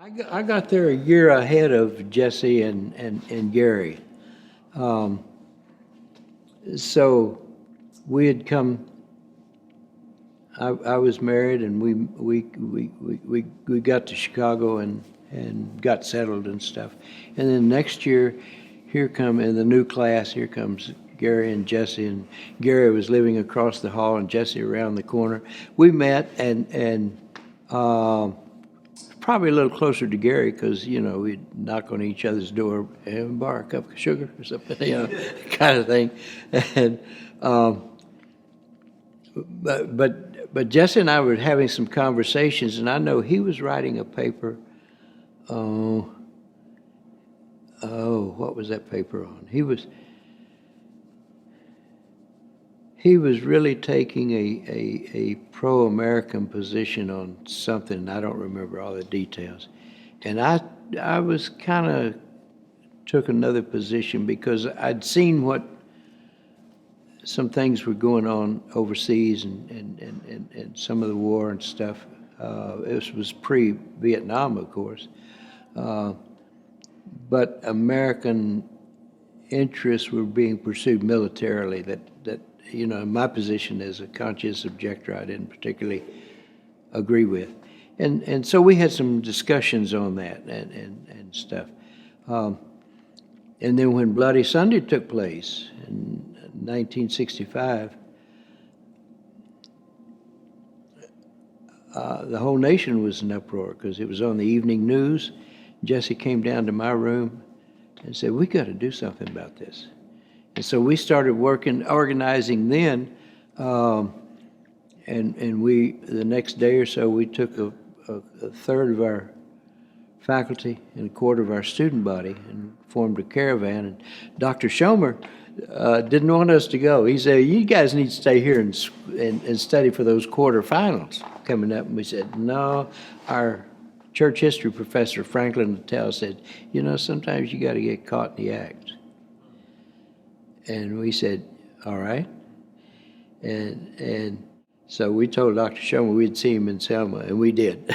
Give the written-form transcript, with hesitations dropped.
I got there a year ahead of Jesse and Gary. Um, so we had come. I was married, and we got to Chicago and got settled and stuff. And then next year, here come in the new class. Here comes Gary and Jesse, and Gary was living across the hall, and Jesse around the corner. We met, and probably a little closer to Gary because we'd knock on each other's door and borrow a cup of sugar or something, kind of thing. And but Jesse and I were having some conversations, and I know he was writing a paper. Oh, what was that paper on? He was really taking a pro-American position on something. I don't remember all the details. And I was kind of took another position because I'd seen what some things were going on overseas and some of the war and stuff. This was pre-Vietnam, of course. But American interests were being pursued militarily that my position as a conscientious objector, I didn't particularly agree with. And so we had some discussions on that and stuff. And then when Bloody Sunday took place in 1965, the whole nation was in uproar because it was on the evening news. Jesse came down to my room and said, "We got to do something about this." And so we started organizing then, and we the next day or so we took a third of our faculty and a quarter of our student body and formed a caravan. And Dr. Schomer didn't want us to go. He said, "You guys need to stay here and study for those quarterfinals coming up." And we said, "No." Our church history professor, Franklin Littell, said, "Sometimes you got to get caught in the act." And we said, "All right." And so we told Dr. Schomer we'd see him in Selma, and we did.